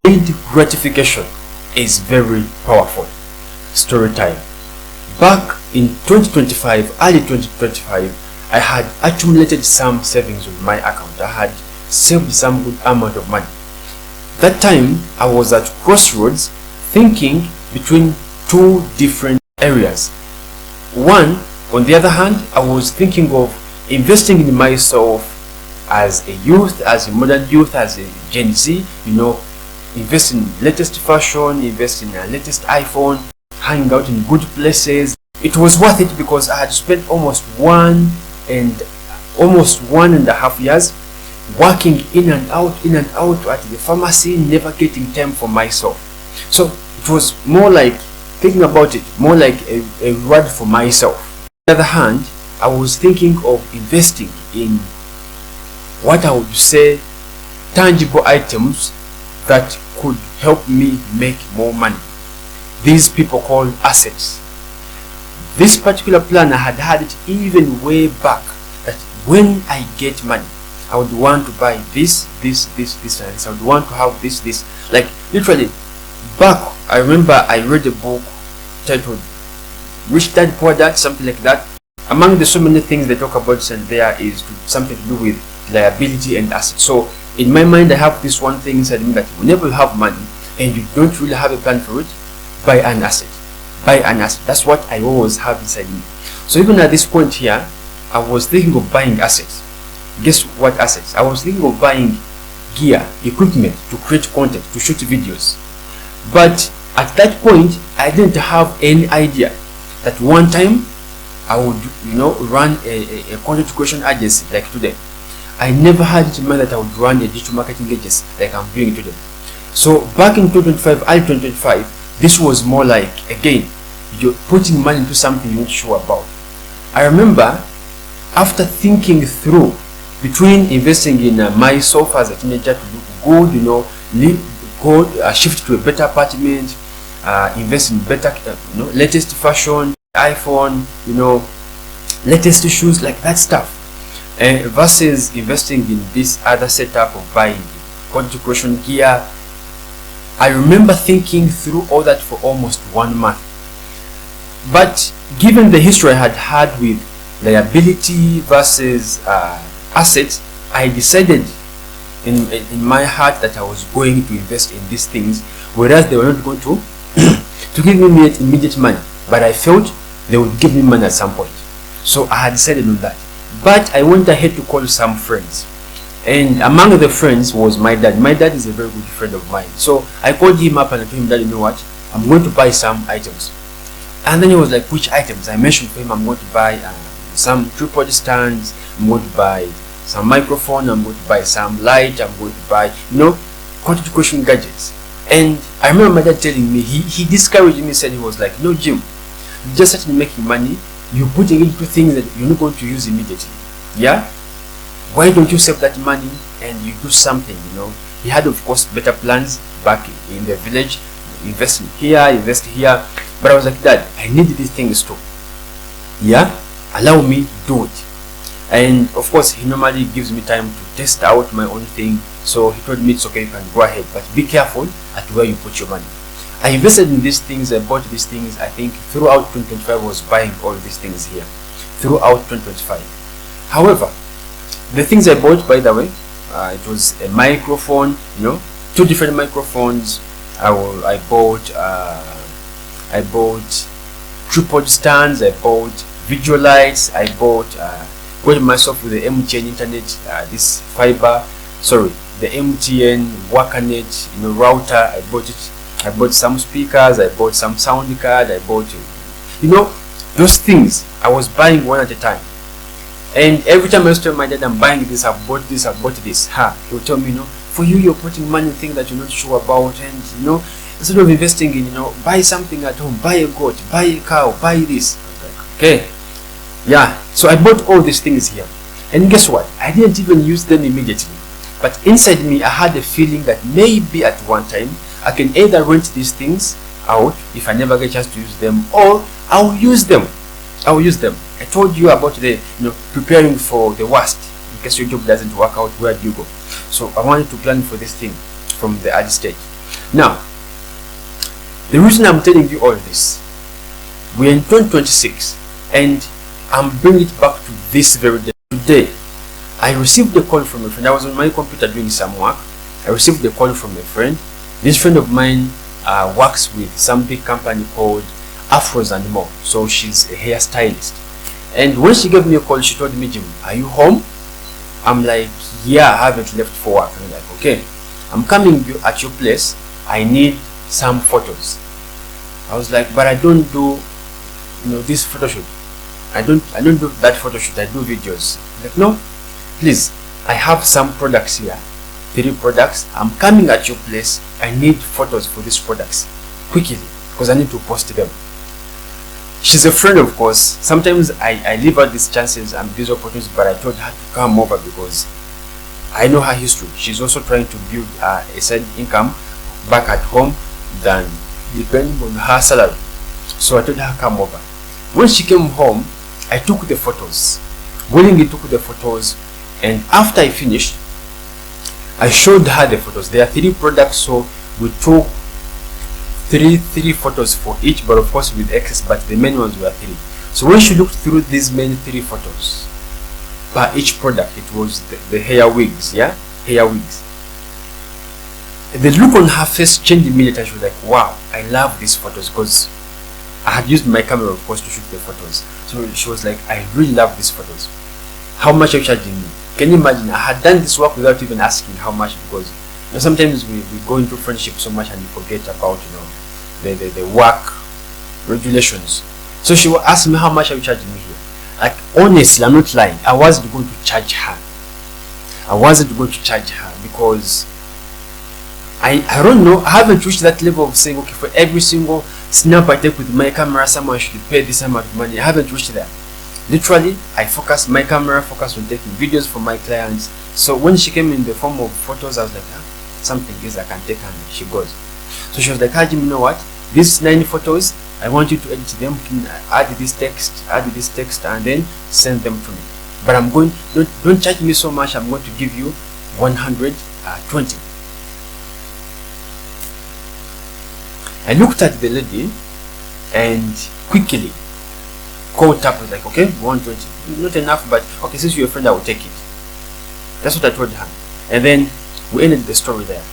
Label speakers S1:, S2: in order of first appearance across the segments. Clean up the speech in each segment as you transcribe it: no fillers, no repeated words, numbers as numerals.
S1: Delayed gratification is very powerful. Story time. Back in 2025, early 2025, I had accumulated some savings on my account. I had saved some good amount of money. That time I was at crossroads, thinking between two different areas. One, on the other hand, I was thinking of investing in myself as a youth, as a modern youth, as a Gen Z, invest in latest fashion, invest in a latest iPhone, hanging out in good places. It was worth it because I had spent almost one and a half years working in and out at the pharmacy, never getting time for myself. So it was more like, thinking about it, more like a reward for myself. On the other hand, I was thinking of investing in what I would say tangible items that could help me make more money. These people call assets. This particular plan, I had it even way back, that when I get money, I would want to buy this, and this. I would want to have this. Like literally, back, I remember I read a book titled Rich Dad Poor Dad, something like that. Among the so many things they talk about, and there is something to do with liability and assets. So in my mind, I have this one thing inside me that whenever you have money and you don't really have a plan for it, buy an asset. Buy an asset. That's what I always have inside me. So even at this point here, I was thinking of buying assets. Guess what assets? I was thinking of buying gear, equipment to create content, to shoot videos. But at that point, I didn't have any idea that one time I would, run a content creation agency like today. I never had it in mind that I would run a digital marketing agency like I'm doing today. So back in 2025, early 2025, this was more like, again, you're putting money into something you're not sure about. I remember after thinking through between investing in myself as a teenager to do good, shift to a better apartment, invest in better, latest fashion, iPhone, latest shoes, like that stuff, versus investing in this other setup of buying content creation gear. I remember thinking through all that for almost 1 month. But given the history I had with liability versus assets, I decided in my heart that I was going to invest in these things, whereas they were not going to give me immediate money, but I felt they would give me money at some point. So I had decided on that. But I went ahead to call some friends, and among the friends was my dad. My dad is a very good friend of mine. So I called him up and I told him, Dad, you know what, I'm going to buy some items. And then he was like, which items? I mentioned to him, I'm going to buy some tripod stands, I'm going to buy some microphone, I'm going to buy some light, I'm going to buy, content creation gadgets. And I remember my dad telling me, he discouraged me, said, he was like, no, Jim, you just started making money, you're putting it into things that you're not going to use immediately. Yeah? Why don't you save that money and you do something, He had, of course, better plans back in the village, invest here. But I was like, Dad, I need these things too. Yeah? Allow me to do it. And of course, he normally gives me time to test out my own thing. So he told me, it's okay, you can go ahead, but be careful at where you put your money. I invested in these things, I bought these things, I think throughout 2025 I was buying all these things here. Throughout 2025. However, the things I bought, by the way, it was a microphone, 2 different microphones. I bought tripod stands, I bought video lights, I bought myself with the MTN internet, this fiber, the MTN WakaNet, router. I bought some speakers, I bought some sound card, I bought, those things I was buying one at a time. And every time I used to tell my dad, I'm buying this, I've bought this, I've bought this, he would tell me, for you, you're putting money in things that you're not sure about, and instead of investing in, buy something at home, buy a goat, buy a cow, buy this. I was like, okay, yeah. So I bought all these things here, and guess what? I didn't even use them immediately, but inside me I had a feeling that maybe at one time I can either rent these things out if I never get a chance to use them, or I'll use them. I told you about the preparing for the worst in case your job doesn't work out. Where do you go? So I wanted to plan for this thing from the early stage. Now, the reason I'm telling you all this, we're in 2026 and I'm bringing it back to this very day. Today, I received a call from a friend. I was on my computer doing some work. I received a call from a friend. This friend of mine works with some big company called Afros and More. So she's a hairstylist. And when she gave me a call, she told me, Jim, are you home? I'm like, yeah, I haven't left for work. I'm like, okay, I'm coming at your place. I need some photos. I was like, but I don't do, this photo shoot. I don't do that photo shoot. I do videos. Like, no, please, I have some products here, 3 products. I'm coming at your place. I need photos for these products quickly because I need to post them. She's a friend, of course. Sometimes I leave out these chances and these opportunities, but I told her to come over because I know her history. She's also trying to build a side income back at home than depending on her salary. So I told her come over. When she came home, I took the photos. Willingly took the photos, and after I finished, I showed her the photos. There are 3 products, so we took three photos for each, but of course with excess, but the main ones were 3. So when she looked through these main 3 photos per each product, it was the hair wigs, hair wigs. The look on her face changed immediately. She was like, wow, I love these photos, because I had used my camera, of course, to shoot the photos. So she was like, I really love these photos. How much are you charging me? Can you imagine? I had done this work without even asking how much, because sometimes we go into friendship so much and we forget about the work regulations. So she asked me, how much are you charging me here? Like, honestly, I'm not lying, I wasn't going to charge her. Because I don't know, I haven't reached that level of saying, okay, for every single snap I take with my camera, someone should pay this amount of money. I haven't reached there. Literally, my camera focused on taking videos for my clients. So when she came in the form of photos, I was like, something is I can take, and she goes. So she was like, Jim, you know what? These 9 photos, I want you to edit them, add this text, and then send them to me. But I'm going, don't charge me so much, I'm going to give you 120. I looked at the lady and quickly called up, was like, okay, 120, not enough, but okay, since you're a friend, I will take it. That's what I told her. And then we ended the story there.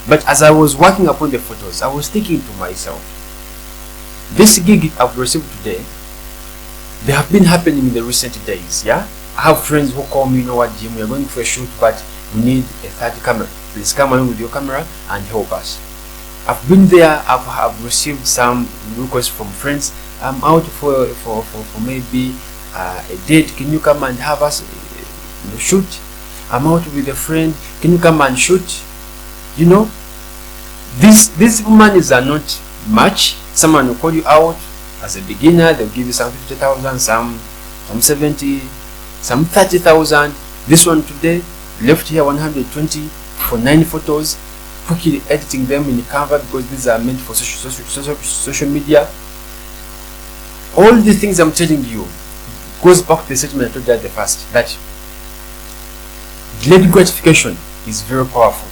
S1: But as I was working upon the photos, I was thinking to myself, this gig I've received today, they have been happening in the recent days. I have friends who call me, you know what, Jim, we're going for a shoot, but we need a 3rd camera. Please come along with your camera and help us. I've been there. I've received some requests from friends. I'm out for maybe a date. Can you come and have us shoot? I'm out with a friend. Can you come and shoot? These monies are not much. Someone will call you out as a beginner. They'll give you some 50,000, some 70, some 30,000. This one today left here 120 for 9 photos. Quickly editing them in Canva, because these are meant for social media. All the things I'm telling you goes back to the statement I told you at the first, that delayed gratification is very powerful.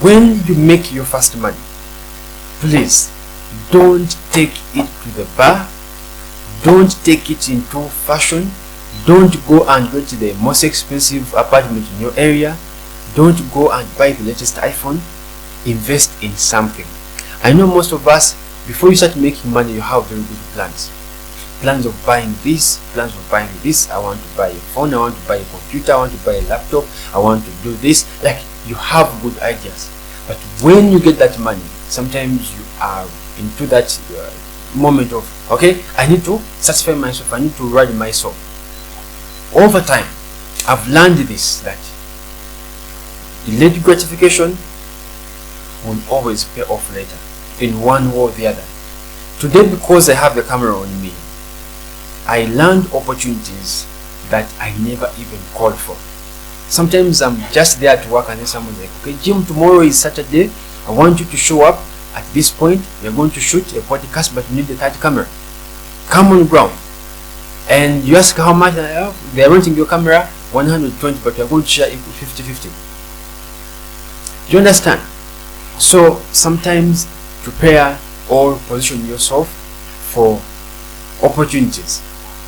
S1: When you make your first money, please don't take it to the bar, don't take it into fashion, don't go and rent the most expensive apartment in your area. Don't go and buy the latest iPhone. Invest in something. I know most of us, before you start making money, you have very good plans. Plans of buying this, plans of buying this. I want to buy a phone, I want to buy a computer, I want to buy a laptop, I want to do this. Like, you have good ideas. But when you get that money, sometimes you are into that moment of, okay, I need to satisfy myself, I need to ride myself. Over time, I've learned this, that delayed gratification will always pay off later, in one way or the other. Today, because I have the camera on me, I learned opportunities that I never even called for. Sometimes I'm just there to work, and then someone's like, okay, Jim, tomorrow is Saturday, I want you to show up at this point. We're going to shoot a podcast, but you need the 3rd camera. Come on ground. And you ask how much I have. They're renting your camera 120, but we're going to share 50-50. Do you understand? So sometimes prepare or position yourself for opportunities.